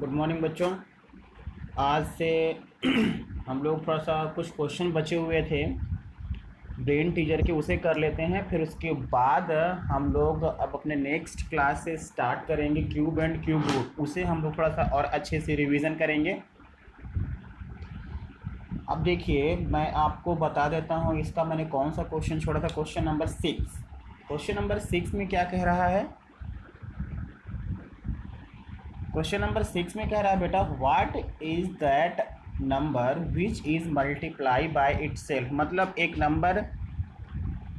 Good morning बच्चों। आज से हम लोग थोड़ा सा कुछ क्वेश्चन बचे हुए थे ब्रेन टीचर के, उसे कर लेते हैं। फिर उसके बाद हम लोग अब अपने नेक्स्ट क्लास से स्टार्ट करेंगे क्यूब एंड क्यूब रूट। उसे हम लोग थोड़ा सा और अच्छे से रिवीजन करेंगे। अब देखिए, मैं आपको बता देता हूँ इसका मैंने कौन सा क्वेश्चन छोड़ा था। Question number 6। क्वेश्चन नंबर 6 में क्या कह रहा है? क्वेश्चन नंबर 6 में कह रहा है बेटा, what is that number which is multiply by itself. मतलब एक नंबर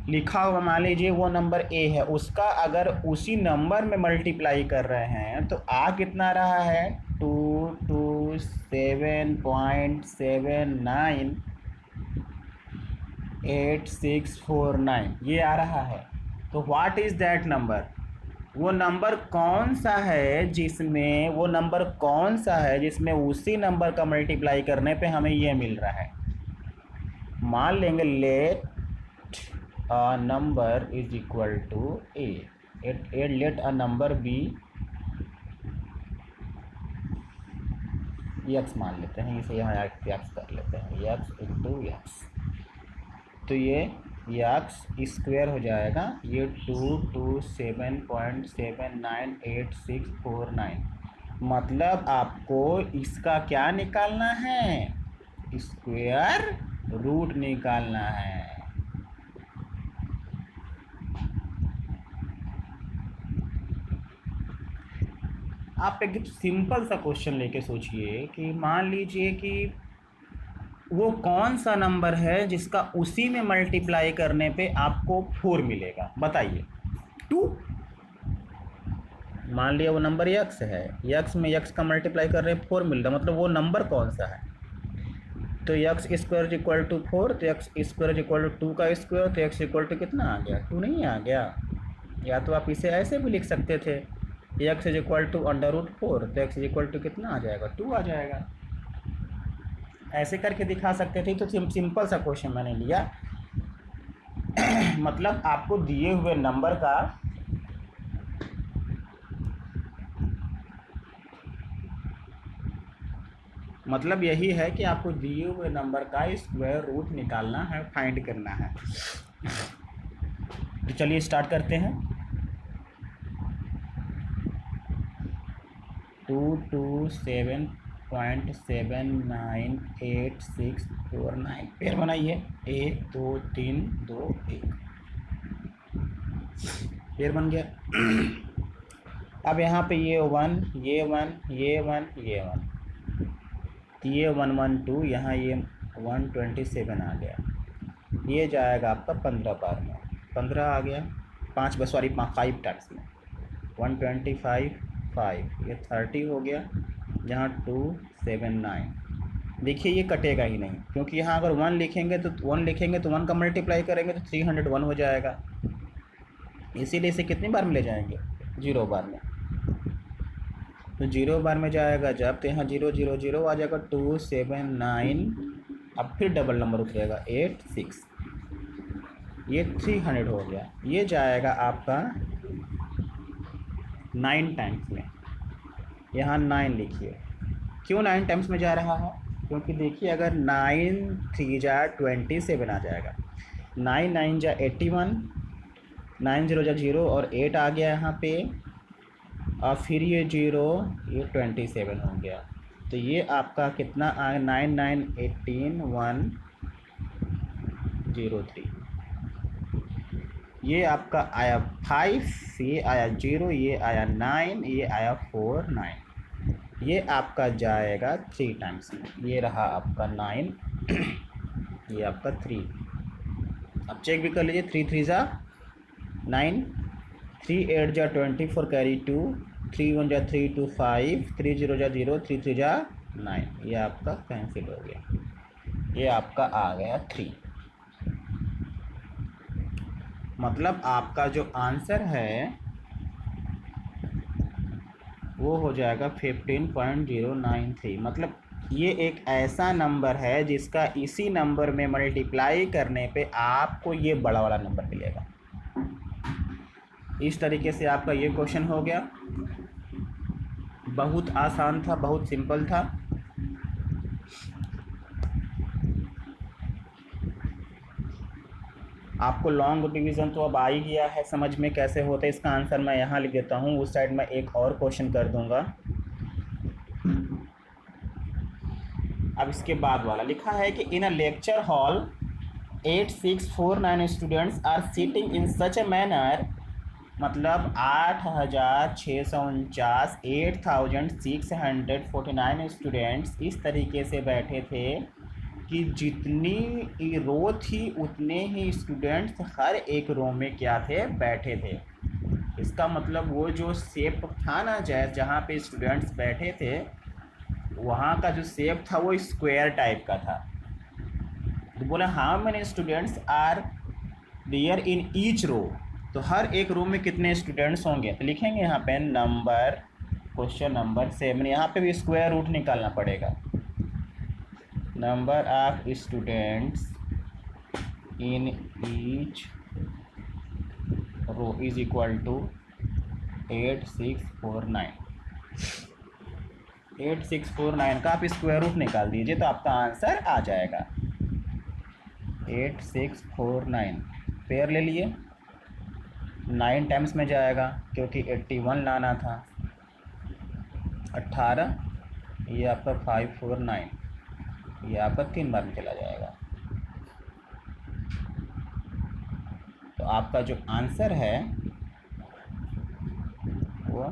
लिखा हुआ, मान लीजिए वो नंबर ए है, उसका अगर उसी नंबर में मल्टीप्लाई कर रहे हैं तो आ कितना रहा है? 227.798649 ये आ रहा है। तो व्हाट इज दैट नंबर, वो नंबर कौन सा है जिसमें उसी नंबर का मल्टीप्लाई करने पे हमें ये मिल रहा है। मान लेंगे let a number is equal to A. Let a number B X मान लेते हैं, इसे यहाँ एक्स कर लेते हैं, एक्स इंटू एक्स। तो ये एक्स स्क्वेयर हो जाएगा, ये 227.798649। मतलब आपको इसका क्या निकालना है? स्क्वेयर रूट निकालना है। आप एक सिंपल सा क्वेश्चन लेके सोचिए कि मान लीजिए कि वो कौन सा नंबर है जिसका उसी में मल्टीप्लाई करने पे आपको 4 मिलेगा, बताइए। 2। मान लिया वो नंबर यक्स है, यक्स में यक्स का मल्टीप्लाई कर रहे 4 मिल रहा, मतलब वो नंबर कौन सा है? तो यक्स स्क्वायर इक्वल टू 4, तो यक्स स्क्वायर इक्वल टू 2 का स्क्वायर, तो यक्स इक्वल टू कितना आ गया? 2 नहीं आ गया? या तो आप इसे ऐसे भी लिख सकते थे, यक्स इज इक्वल टू √4, तो यक्स इज इक्वल टू कितना आ जाएगा? 2 आ जाएगा। ऐसे करके दिखा सकते थे। तो सिंपल सा क्वेश्चन मैंने लिया। मतलब आपको दिए हुए नंबर का मतलब यही है कि आपको दिए हुए नंबर का स्क्वायर रूट निकालना है, फाइंड करना है। तो चलिए स्टार्ट करते हैं। 227.798649 पेयर बनाइए। 1 2 3 2 1 पेयर बन गया। अब यहाँ पे ये 1 ये 1 ये 1 ये 1, ये 112, यहाँ ये 127 आ गया। ये जाएगा आपका 15 बार में, 15 आ गया, 5 टाइम्स में 125 5, ये 30 हो गया, यहाँ 279। देखिए ये कटेगा ही नहीं, क्योंकि यहाँ अगर 1 लिखेंगे तो 1 का मल्टीप्लाई करेंगे तो 301 हो जाएगा। इसीलिए इसे कितनी बार में ले जाएंगे? 0 बार में। तो 0 बार में जाएगा जब, तो यहाँ 0 0 0 आ जाएगा, 279। अब फिर डबल नंबर उतरेगा 86, ये 300 हो गया। ये जाएगा आपका 9 टाइम्स में, यहाँ 9 लिखिए। क्यों 9 टाइम्स में जा रहा है? क्योंकि देखिए अगर 9 3 जा 27 आ जाएगा, 9 9 जा 81, 9 0 जा 0 और 8 आ गया यहाँ पे, और फिर ये 0, ये 27 हो गया। तो ये आपका कितना आया? 9 9 18 103। ये आपका आया 5, ये आया 0, ये आया 9, ये आया 4 9। ये आपका जाएगा 3 टाइम्स में, ये रहा आपका 9, ये आपका 3। अब चेक भी कर लीजिए, 3 3 जा 9, 3 8 जा 24 कैरी 2, 3 1 जा 3 2 5, 3 0 जा 0, 3 3 जा 9। ये आपका कैंसिल हो गया, ये आपका आ गया 3। मतलब आपका जो आंसर है वो हो जाएगा 15.093। मतलब ये एक ऐसा नंबर है जिसका इसी नंबर में मल्टीप्लाई करने पे आपको ये बड़ा वाला नंबर मिलेगा। इस तरीके से आपका ये क्वेश्चन हो गया। बहुत आसान था, बहुत सिंपल था। आपको लॉन्ग डिवीज़न तो अब आ ही गया है समझ में कैसे होता है। इसका आंसर मैं यहाँ लिख देता हूँ, उस साइड में एक और क्वेश्चन कर दूंगा। अब इसके बाद वाला लिखा है कि in a lecture hall 8649 students are sitting in such a manner, मतलब 8649 8649 स्टूडेंट्स इस तरीके से बैठे थे कि जितनी रो थी उतने ही स्टूडेंट्स हर एक रो में क्या थे, बैठे थे। इसका मतलब वो जो शेप था ना, जहाँ पे स्टूडेंट्स बैठे थे वहाँ का जो शेप था वो स्क्वायर टाइप का था। तो बोला how many students are there in each row, तो हर एक रो में कितने स्टूडेंट्स होंगे। तो लिखेंगे यहाँ पे नंबर, क्वेश्चन नंबर 7, यहाँ पे भी स्क्वायर रूट निकालना पड़ेगा। Number of students in each row is equal to 8649। 8649 का आप स्क्वायर रूट निकाल दीजिए तो आपका आंसर आ जाएगा 8649। पेयर ले लिए, 9 टाइम्स में जाएगा क्योंकि 81 लाना था। 18, ये आपका 549, ये आपका 3 बार में चला जाएगा। तो आपका जो आंसर है वो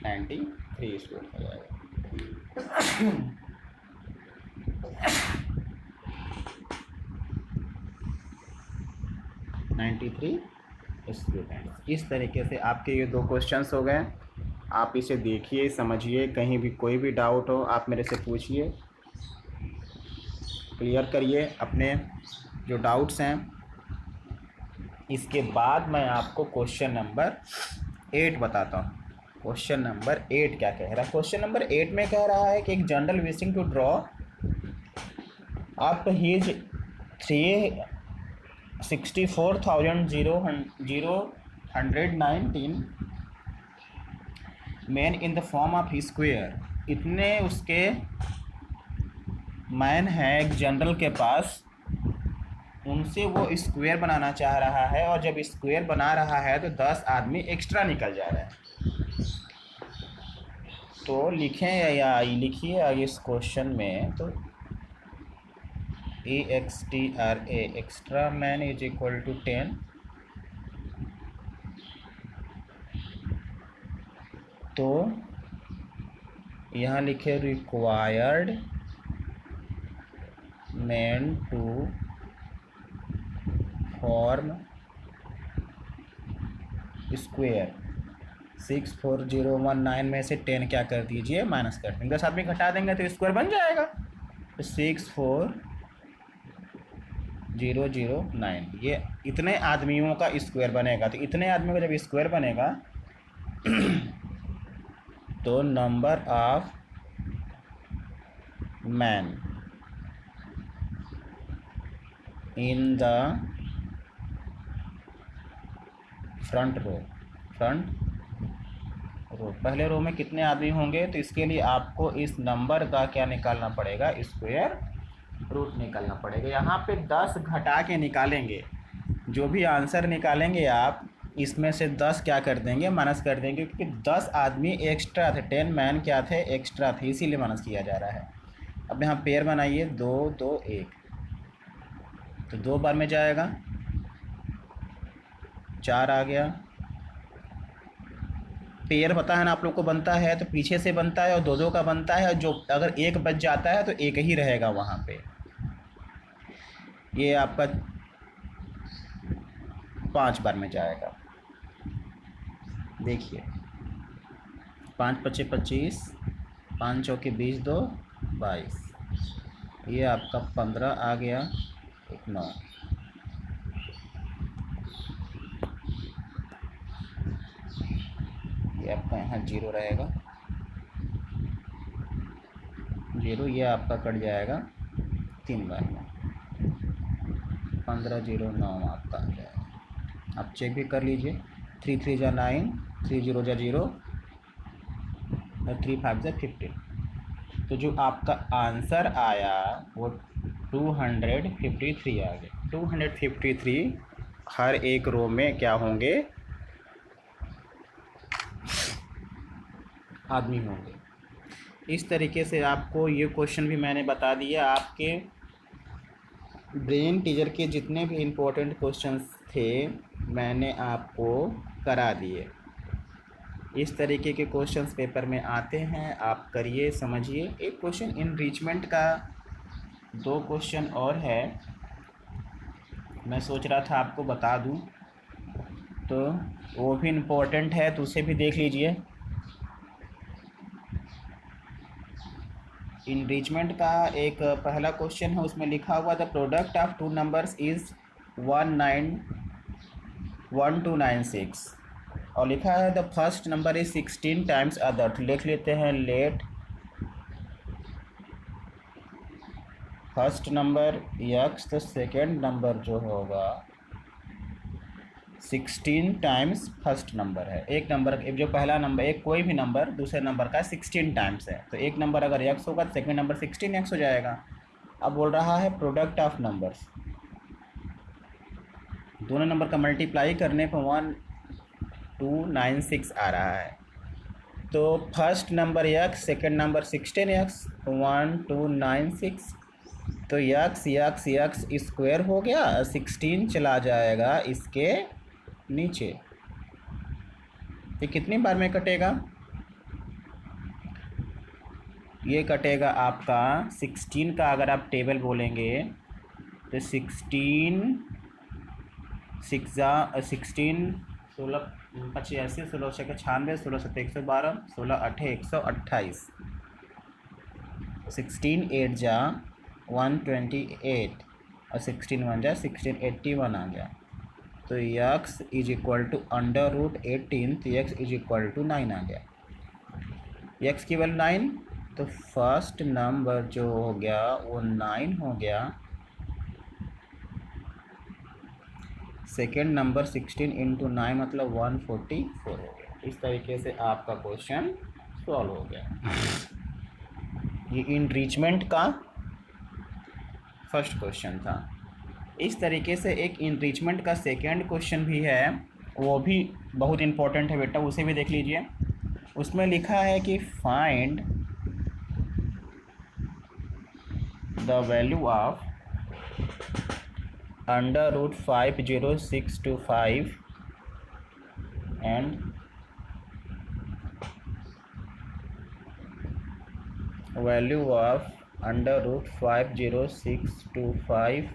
93 स्टूडेंट हो जाएगा। 93 स्टूडेंट। इस तरीके से आपके ये 2 क्वेश्चंस हो गए। आप इसे देखिए, समझिए, कहीं भी कोई भी डाउट हो आप मेरे से पूछिए, क्लियर करिए अपने जो डाउट्स हैं। इसके बाद मैं आपको क्वेश्चन नंबर 8 बताता हूँ। क्वेश्चन नंबर 8 क्या कह रहा है? क्वेश्चन नंबर 8 में कह रहा है कि एक general wishing to draw up his 364,019 men in the form of square. इतने उसके मैन है एक जनरल के पास, उनसे वो स्क्वायर बनाना चाह रहा है, और जब स्क्वायर बना रहा है तो 10 आदमी एक्स्ट्रा निकल जा रहे हैं। तो लिखें या लिखिए इस क्वेश्चन में, तो EXTRA extra men is equal to 10, तो यहाँ लिखे required men to form square. 64,019 में से 10 क्या कर दीजिए, माइनस कर देंगे। 10 आदमी घटा देंगे तो स्क्वायर बन जाएगा। तो 64,009 ये इतने आदमियों का स्क्वायर बनेगा। तो इतने आदमियों का जब स्क्वायर बनेगा तो number of men in the front row, पहले रो में कितने आदमी होंगे, तो इसके लिए आपको इस नंबर का क्या निकालना पड़ेगा, स्क्वायर रूट निकालना पड़ेगा। यहाँ पे 10 घटा के निकालेंगे। जो भी आंसर निकालेंगे आप, इसमें से 10 क्या कर देंगे, माइनस कर देंगे, क्योंकि 10 आदमी एक्स्ट्रा थे, 10 मैन क्या थे, एक्स्ट्रा थे, इसीलिए माइनस किया जा रहा है। अब यहाँ पेयर बनाइए, 2 2 1, तो 2 बार में जाएगा, 4 आ गया। पेयर पता है ना आप लोग को बनता है, तो पीछे से बनता है और 2 2 का बनता है, और जो अगर एक बच जाता है तो एक ही रहेगा वहाँ पे। ये आपका 5 बार में जाएगा। देखिए 5 × 5 = 25, 5 × 4 = 20, 2 22, ये आपका 15 आ गया, 1 9। ये आपका यहाँ 0 रहेगा, 0, ये आपका कट जाएगा 3 बार में, 15 0 9 आपका आ जाएगा। आप चेक भी कर लीजिए। 3 3 जा 9, 3 0 जा 0 और 3 5 जा 15। तो जो आपका आंसर आया वो 253 आ गया। 253 हर एक रो में क्या होंगे, आदमी होंगे। इस तरीके से आपको ये क्वेश्चन भी मैंने बता दिया। आपके ब्रेन टीचर के जितने भी इम्पोर्टेंट क्वेश्चंस थे मैंने आपको करा दिए। इस तरीके के क्वेश्चंस पेपर में आते हैं, आप करिए, समझिए। एक क्वेश्चन इनरिचमेंट का, 2 क्वेश्चन और है, मैं सोच रहा था आपको बता दूं, तो वो भी इम्पोर्टेंट है, तो उसे भी देख लीजिए। इनरिचमेंट का एक पहला क्वेश्चन है, उसमें लिखा हुआ the product of 2 numbers is 1296 और लिखा है the first number is 16 times other. तो लिख लेते हैं लेट फर्स्ट नंबर यक्स, तो सेकेंड नंबर जो होगा 16 टाइम्स फर्स्ट नंबर है। एक नंबर जो पहला नंबर, एक कोई भी नंबर दूसरे नंबर का 16 टाइम्स है, तो एक नंबर अगर यक्स होगा तो सेकेंड नंबर 16 एक्स हो जाएगा। अब बोल रहा है प्रोडक्ट ऑफ नंबर्स, दोनों नंबर का मल्टीप्लाई करने पर 1296 आ रहा है। तो first number x, second number 16 x, 1296, तो यक्स यक्स यक्स स्क्वायर हो गया, 16 चला जाएगा इसके नीचे। ये कितनी बार में कटेगा, ये कटेगा आपका 16 का, अगर आप टेबल बोलेंगे तो 16 16 16 85 16 96 16 7 112 16 8 128 16 8 जा 128 और 16 1 जा 16 81 आ गया। तो यक्स इज इक्वल टू √18, तो यक्स इज इक्वल टू 9 आ गया। यक्स की वैल्यू 9, तो फर्स्ट नंबर जो हो गया वो 9 हो गया, सेकेंड नंबर 16 इंटू 9 मतलब 144 हो गया। इस तरीके से आपका क्वेश्चन सॉल्व हो गया। ये इनरिचमेंट का फर्स्ट क्वेश्चन था। इस तरीके से एक इनरिचमेंट का सेकेंड क्वेश्चन भी है, वो भी बहुत इम्पोर्टेंट है बेटा, उसे भी देख लीजिए। उसमें लिखा है कि find the value of √50,625 and value of √50,625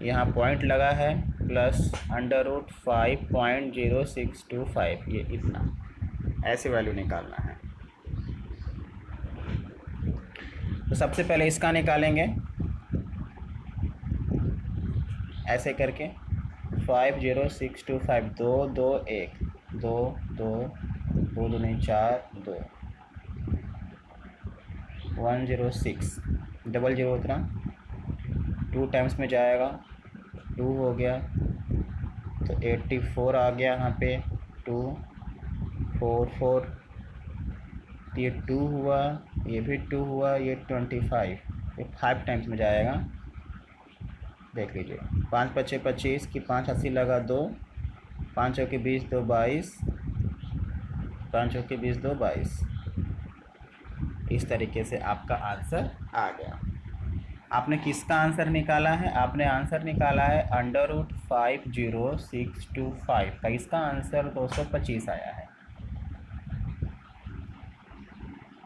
यहाँ पॉइंट लगा है प्लस √5.0625, ये इतना, ऐसे वैल्यू निकालना है। तो सबसे पहले इसका निकालेंगे ऐसे करके 50625 2 2 1 2 2 2 2 नहीं 4 2 106 डबल जीरो उतना 2 टाइम्स में जाएगा, 2 हो गया, तो 84 आ गया यहाँ पे, 2 4 4, ये 2 हुआ, ये भी 2 हुआ, ये 25, ये 5 टाइम्स में जाएगा। देख लीजिए 5 5 25 की 5 80 लगा 2, 5 चौके 20 2 22, 5 चौके 20 2 22। इस तरीके से आपका आंसर आ गया। आपने किसका आंसर निकाला है, आपने आंसर निकाला है √50,625 का, इसका आंसर 225 आया है।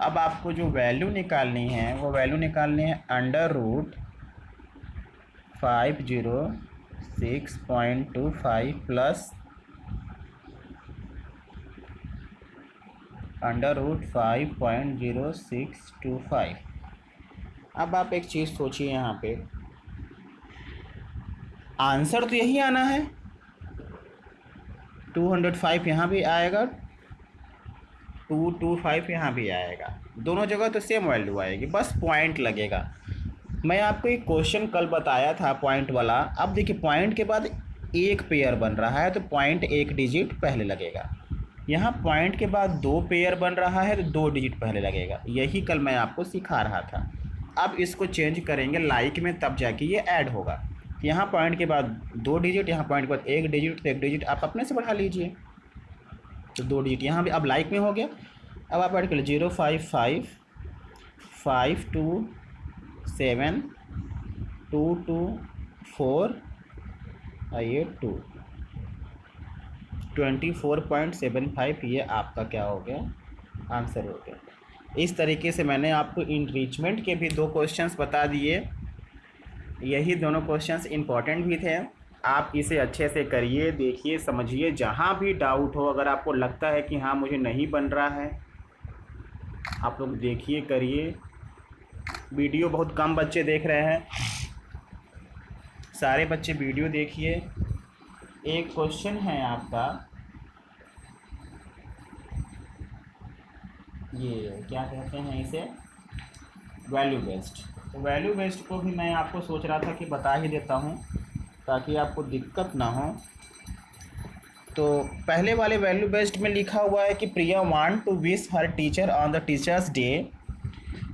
अब आपको जो वैल्यू निकालनी है वो वैल्यू निकालनी है √506.25 प्लस √5.0625। अब आप एक चीज़ सोचिए, यहाँ पे आंसर तो यही आना है, 205 यहाँ भी आएगा, 225 यहाँ भी आएगा, दोनों जगह तो सेम वैल्यू आएगी, बस पॉइंट लगेगा। मैं आपको एक क्वेश्चन कल बताया था पॉइंट वाला। अब देखिए पॉइंट के बाद एक पेयर बन रहा है तो पॉइंट एक डिजिट पहले लगेगा। यहाँ पॉइंट के बाद दो पेयर बन रहा है तो दो डिजिट पहले लगेगा। यही कल मैं आपको सिखा रहा था। अब इसको चेंज करेंगे लाइक में, तब जाके ये ऐड होगा। यहाँ पॉइंट के बाद दो डिजिट, यहाँ पॉइंट के बाद एक डिजिट, तो एक डिजिट आप अपने से बढ़ा लीजिए तो दो डिजिट यहाँ भी अब लाइक में हो गया। अब आप ऐड कर लीजिए 055522722 ये 24.75 ये आपका क्या हो गया, आंसर हो गया। इस तरीके से मैंने आपको इनरिचमेंट के भी दो क्वेश्चंस बता दिए। यही दोनों क्वेश्चंस इम्पॉर्टेंट भी थे। आप इसे अच्छे से करिए, देखिए, समझिए। जहाँ भी डाउट हो, अगर आपको लगता है कि हाँ मुझे नहीं बन रहा है, आप लोग देखिए, करिए। वीडियो बहुत कम बच्चे देख रहे हैं, सारे बच्चे वीडियो देखिए। एक क्वेश्चन है आपका, ये क्या कहते हैं इसे, वैल्यू बेस्ड। तो वैल्यू बेस्ड को भी मैं आपको सोच रहा था कि बता ही देता हूँ ताकि आपको दिक्कत ना हो। तो पहले वाले वैल्यू बेस्ड में लिखा हुआ है कि Priya want to wish her teacher on the teachers day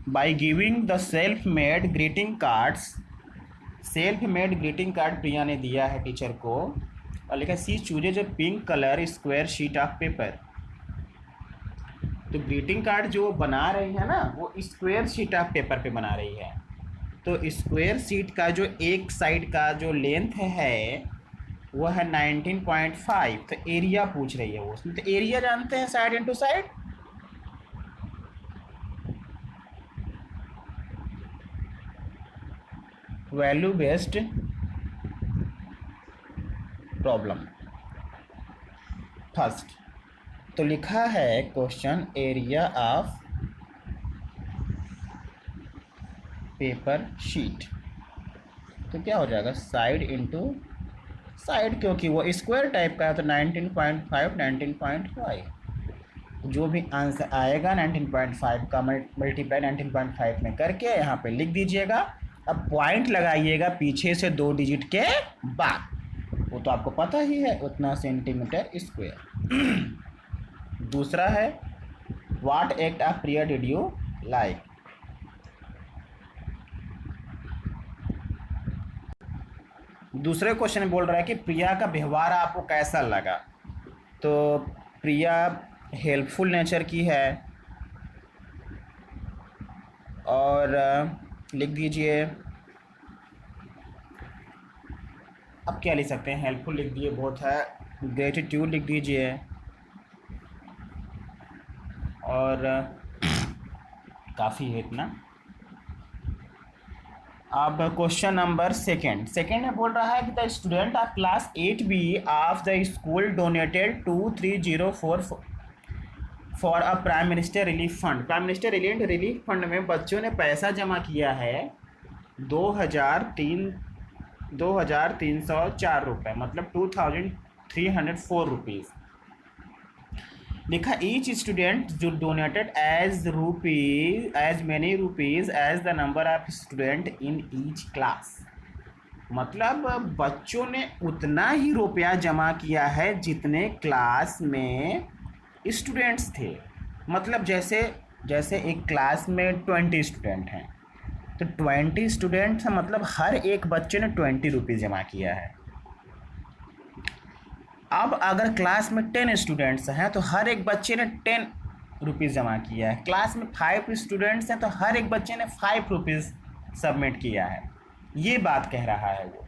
by giving the self made greeting cards. Self made greeting card Priya ने दिया है टीचर को, और लिखा she chooses a pink colour square sheet of paper. तो ग्रीटिंग कार्ड जो बना रही है ना, वो स्क्वायर शीट ऑफ पेपर पे बना रही है। तो स्क्वायर शीट का जो एक साइड का जो लेंथ है वो है 19.5। तो एरिया पूछ रही है वो उसमें। तो एरिया जानते हैं, side into side. Value based problem first. तो लिखा है question area of paper sheet. तो क्या हो जाएगा, साइड इंटू साइड, क्योंकि वो स्क्वायर टाइप का है तो 19.5 19.5 जो भी आंसर आएगा 19.5 का मल्टीप्लाई 19.5 में करके यहाँ पे लिख दीजिएगा। अब पॉइंट लगाइएगा पीछे से दो डिजिट के बाद, वो तो आपको पता ही है, उतना सेंटीमीटर स्क्वायर। दूसरा है what act of Priya did you like. दूसरे क्वेश्चन में बोल रहा है कि प्रिया का व्यवहार आपको कैसा लगा। तो प्रिया हेल्पफुल नेचर की है, और लिख दीजिए, अब क्या लिख सकते हैं, हेल्पफुल लिख दिए, बहुत है, ग्रेटिट्यूड लिख दीजिए, और काफ़ी है इतना। अब क्वेश्चन नंबर सेकेंड में बोल रहा है कि the student of class 8B of the school donated 2304 for a prime minister relief fund. Prime minister relief fund में बच्चों ने पैसा जमा किया है 2304 रुपये, मतलब 2304 रुपीज़। लिखा ईच स्टूडेंट जो donated as many rupees as the number of student in each class. मतलब बच्चों ने उतना ही रुपया जमा किया है जितने क्लास में स्टूडेंट्स थे। मतलब जैसे एक क्लास में 20 स्टूडेंट हैं तो 20 स्टूडेंट्स हैं, मतलब हर एक बच्चे ने 20 रुपीज़ जमा किया है। अब अगर क्लास में 10 स्टूडेंट्स हैं तो हर एक बच्चे ने 10 रुपीज़ जमा किया है। क्लास में 5 स्टूडेंट्स हैं तो हर एक बच्चे ने 5 रुपीज़ सबमिट किया है। ये बात कह रहा है वो।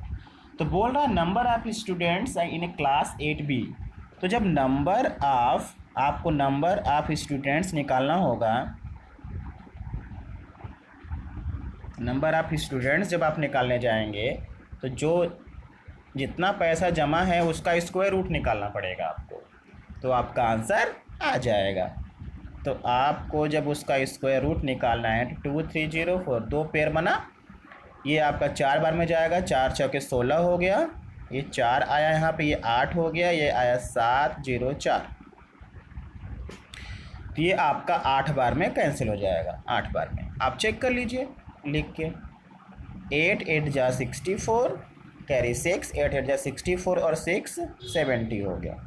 तो बोल रहा है number of students in A class 8B। तो जब आपको नंबर ऑफ स्टूडेंट्स निकालना होगा, नंबर ऑफ स्टूडेंट्स जब आप निकालने जाएंगे तो जितना पैसा जमा है उसका स्क्वायर रूट निकालना पड़ेगा आपको, तो आपका आंसर आ जाएगा। तो आपको जब उसका स्क्वायर रूट निकालना है तो 2304 दो पेयर बना, ये आपका 4 बार में जाएगा, 4 चौके 16 हो गया, ये 4 आया यहाँ पे, ये 8 हो गया, ये आया 704। तो ये आपका 8 बार में कैंसिल हो जाएगा, 8 बार में। आप चेक कर लीजिए लिख के। 8 8 जा 64 कैरी 6, 8 8 जा 64 और 6 70 हो गया।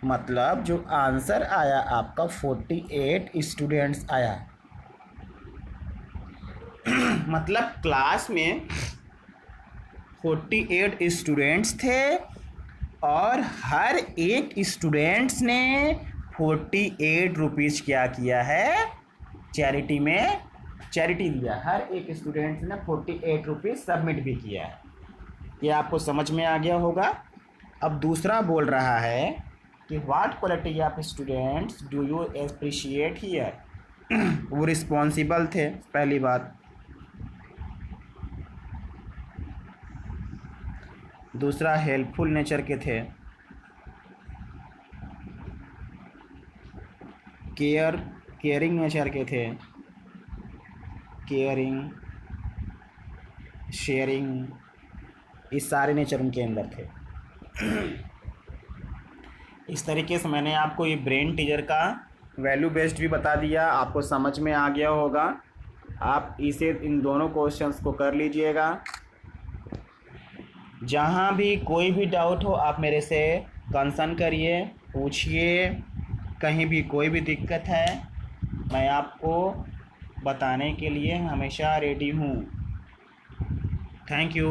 मतलब जो आंसर आया आपका 48 स्टूडेंट्स आया। मतलब क्लास में 48 स्टूडेंट्स थे और हर एक स्टूडेंट्स ने 48 रुपीज़ क्या किया है, चैरिटी में चैरिटी दिया। हर एक स्टूडेंट्स ने 48 रुपीज़ सबमिट भी किया है। ये आपको समझ में आ गया होगा। अब दूसरा बोल रहा है कि what quality of students do you appreciate here. वो रिस्पॉन्सिबल थे, पहली बात। दूसरा हेल्पफुल नेचर के थे। केयरिंग नेचर के थे। केयरिंग, शेयरिंग, इस सारे नेचर उनके अंदर थे। इस तरीके से मैंने आपको ये ब्रेन टीजर का वैल्यू बेस्ड भी बता दिया, आपको समझ में आ गया होगा। आप इसे इन दोनों क्वेश्चंस को कर लीजिएगा। जहाँ भी कोई भी डाउट हो आप मेरे से कंसर्न करिए, पूछिए। कहीं भी कोई भी दिक्कत है मैं आपको बताने के लिए हमेशा रेडी हूँ। Thank you.